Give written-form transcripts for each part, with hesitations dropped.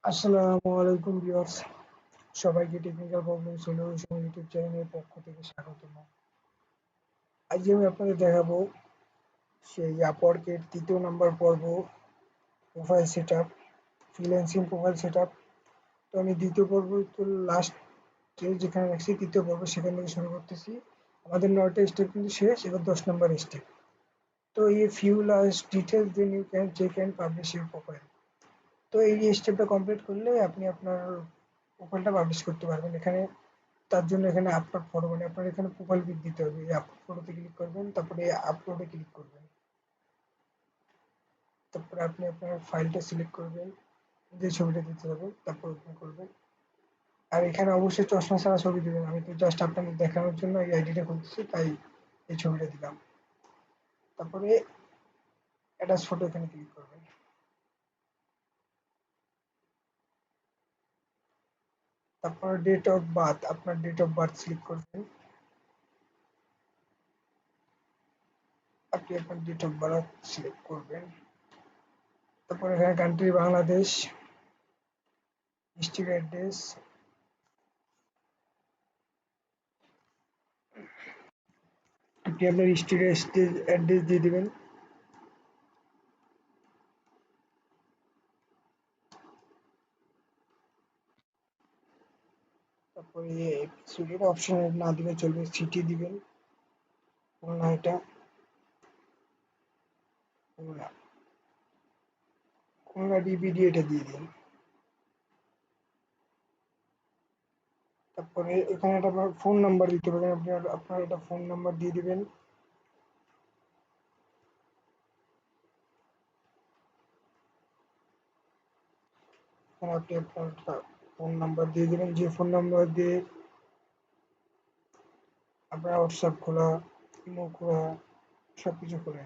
আসসালামু আলাইকুম ভিউয়ার্স, সবাইকে টেকনিক্যাল প্রবলেম সলিউশন ইউটিউব চ্যানেলের পক্ষ থেকে স্বাগতম। আজ আমি আপনাদের দেখাবো সেই আপওয়ার্কের ৩য় নাম্বার পর্ব, profile setup, freelancing profile setup. তো আমি ২য় পর্ব তো লাস্টে যেখানে রাখছি ৩য় পর্ব সেখান থেকে শুরু করতেছি। আমাদের ৯টা স্টেপ কিন্তু শেষ, এবার ১০ নাম্বার স্টেপ। তো এই few last details then you can check and publish your profile. তো এই স্টেপটা কমপ্লিট করলে আপনি আপনার প্রোফাইলটা পাবলিশ করতে পারবেন। এখানে তার জন্য এখানে আপলোড ফটো মানে আপনার এখানে প্রোফাইল পিক দিতে হবে। এই আপলোড ফটোতে ক্লিক করবেন, তারপরে আপলোডে ক্লিক করবেন। তারপরে আপনি আপনার ফাইলটা সিলেক্ট করবেন, যে ছবিটা দিতে হবে, তারপর ওপেন করবেন। আর এখানে অবশ্যই চশমা ছাড়া ছবি দিবেন। আমি তো জাস্ট আপনাদের দেখানোর জন্য এই আইডিটা খুলতেছি, তাই এই ছবিটা দিলাম। তারপরে অ্যাটাচ ফটো এখানে ক্লিক করবেন। তারপর ডেট অফ বার্থ, আপনার ডেট অফ বার্থ সিলেক্ট করবেন। আপনি আপনার ডেট অফ বার্থ সিলেক্ট করবেন। তারপর এখানে কান্ট্রি বাংলাদেশ, ডিস্ট্রিক্ট অ্যাড্রেস, আপনি আপনার ডিস্ট্রিক্ট অ্যাড্রেস দিয়ে দিবেন। তারপরে সিটির অপশন না দিলে চলবে, সিটি দিবেন। খুলনা, এটা খুলনা, খুলনা ডিবিডি এটা দিয়ে দিন। তারপরে এখানে একটা আপনার ফোন নাম্বার দিতে পারেন, আপনি আপনার একটা ফোন নাম্বার দিয়ে দিবেন। এখানে আপনি আপনার একটা ফোন নাম্বার দিয়ে দিবেন, যে ফোন নাম্বার দিয়ে আপনার হোয়াটসঅ্যাপ খোলা, ইমো খোলা, সবকিছু খোলা।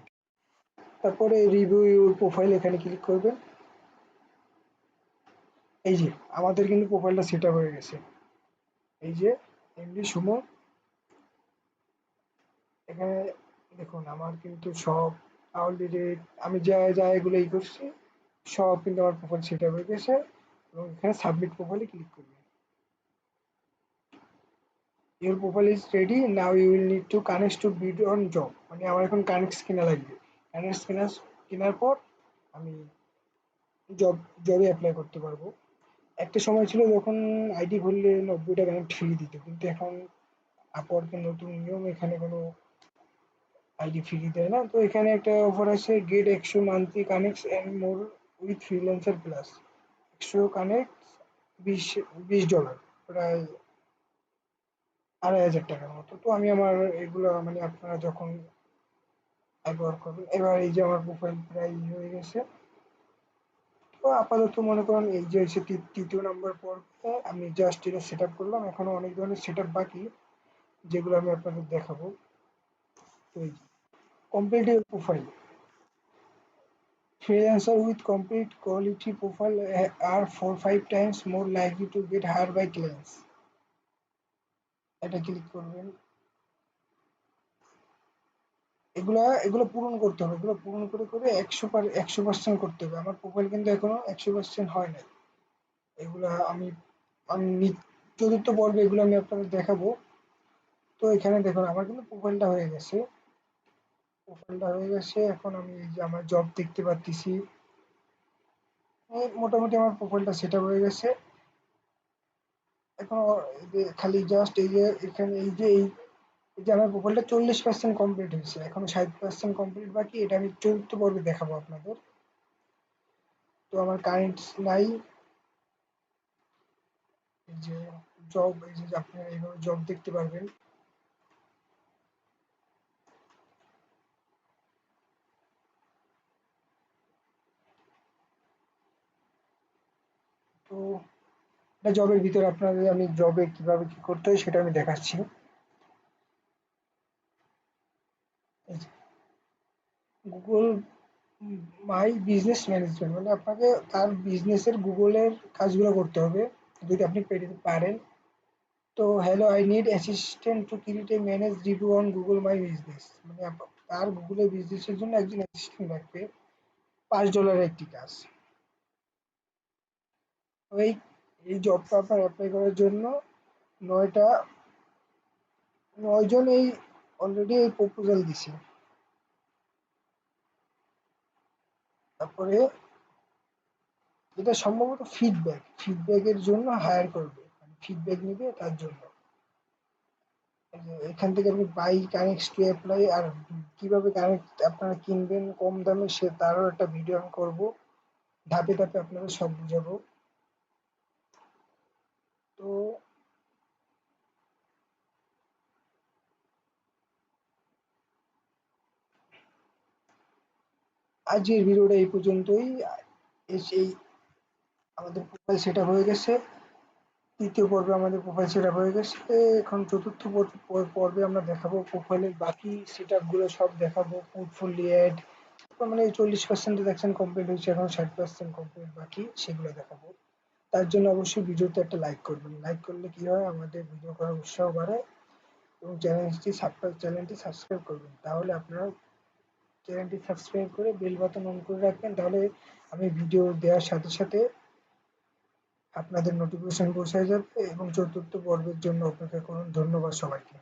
তারপরে রিভিউ ইউর প্রোফাইল এখানে ক্লিক করবেন। এই যে আমাদের কিন্তু প্রোফাইলটা সেট আপ হয়ে গেছে। এই যে এমডি সুমন, এখানে দেখুন আমার কিন্তু সব অলরেডি আমি যা এগুলো করছি সব কিন্তু আমার প্রোফাইল সেট আপ হয়ে গেছে। এবং এখানে সাবমিট প্রোফাইলে ক্লিক করবেন। Your profile is ready, now you will need to connect to bid on job. মানে আমার এখন কানেক্ট কেনা লাগবে। কানেক্ট কেনার পর আমি জবে অ্যাপ্লাই করতে পারবো। একটা সময় ছিল যখন আইডি খুললে ৯০ টাকা কানেক্ট ফ্রি দিত, কিন্তু এখন আপওয়ার্কের নতুন নিয়ম, এখানে কোনো আইডি ফ্রি দেয় না। তো এখানে একটা অফার আছে, get ১০০ monthly connects and more with freelancer plus. ১০০ connect, ২০ dollar, প্রায় ২৫০০ টাকার মতো। তো আমি আমার এগুলো মানে আপনারা যখন ব্যবহার করবেন। এবার এই যে আমার প্রোফাইল প্রায় হয়ে গেছে। তো আপাতত মনে করেন এই যে হচ্ছে ৩য় নাম্বার পর্বে আমি জাস্ট এটা সেট আপ করলাম। এখনো অনেক ধরনের সেট আপ বাকি, যেগুলো আমি আপনাদের দেখাবো। তো এই যে complete your profile, freelancers with complete quality profile are 4-5 times more likely to get hired by clients. এটা ক্লিক করবেন। এগুলো পূরণ করতে হবে। এগুলো পূরণ করে ১০০% করতে হবে। আমার প্রোফাইল কিন্তু এখনো ১০০% হয় নাই। এগুলা আমি আমি ৪র্থ পর্বে এগুলো আমি আপনাদের দেখাবো। তো এখানে দেখুন আমার কিন্তু প্রোফাইলটা হয়ে গেছে। এখন আমি এই যে আমার জব দেখতে পারতেছি। মোটামুটি আমার প্রোফাইলটা সেট আপ হয়ে গেছে। এখন এই যে খালি জাস্ট এই যে এখানে এই যে আমার প্রোফাইলটা ৪০% কমপ্লিট হয়েছে। এখনো ৬০% কমপ্লিট বাকি। এটা আমি ৪র্থ পর্বে দেখাবো আপনাদের। তো আমার কারেন্ট নাই। এই যে জব, এই যে আপনারা এইভাবে জব দেখতে পারবেন। তো এটা জবের ভিতরে আপনাদের আমি জবে কিভাবে কি করতে হয় সেটা আমি দেখাচ্ছি। এই যে গুগল মাই বিজনেস ম্যানেজমেন্ট, মানে আপনাকে তার বিজনেসের গুগলের কাজগুলো করতে হবে যদি আপনি পারেন। তো hello, I need assistant to create a manage review on Google my business. মানে তার গুগলের বিজনেসের জন্য একজন অ্যাসিস্ট্যান্ট লাগবে। $৫ একটি কাজ। ওই এই জবটা আপনার অ্যাপ্লাই করার জন্য ৯টা ৯ জন এই অলরেডি এই প্রপোজাল দিছে। তারপরে এটা সম্ভবত ফিডব্যাকের জন্য হায়ার করবে। মানে ফিডব্যাক নিবে তার জন্য। এখান থেকে আপনি বাই কানেক্টস টু এপ্লাই আর কিভাবে কানেক্ট আপনারা কিনবেন কম দামে সে তারও একটা ভিডিও আমি করবো। ধাপে ধাপে আপনাদের সব বুঝাবো। তো আজকের ভিডিওটা এই পর্যন্তই। এই আমাদের প্রোফাইল সেট আপ হয়ে গেছে। ৩য় পর্বে আমাদের প্রোফাইল সেট আপ হয়ে গেছে। এখন ৪র্থ পর্বে আমরা দেখাবো প্রোফাইলের বাকি সেট আপগুলো সব দেখাবো। পোর্টফোলিও অ্যাড মানে 40% দেখছেন কমপ্লিট হয়েছে, এখন 60% কমপ্লিট বাকি, সেগুলো দেখাবো। তার জন্য অবশ্যই ভিডিওতে একটা লাইক করবেন। লাইক করলে কি হয়, আমাদের ভিডিও করার উৎসাহ বাড়ে এবং চ্যানেলটি সাবস্ক্রাইব করবেন। তাহলে আপনারা চ্যানেলটি সাবস্ক্রাইব করে বেল বাটন অন করে রাখবেন। তাহলে আমি ভিডিও দেওয়ার সাথে সাথে আপনাদের নোটিফিকেশন পৌঁছে যাবে এবং ৪র্থ পর্বের জন্য অপেক্ষা করুন। ধন্যবাদ সবাইকে।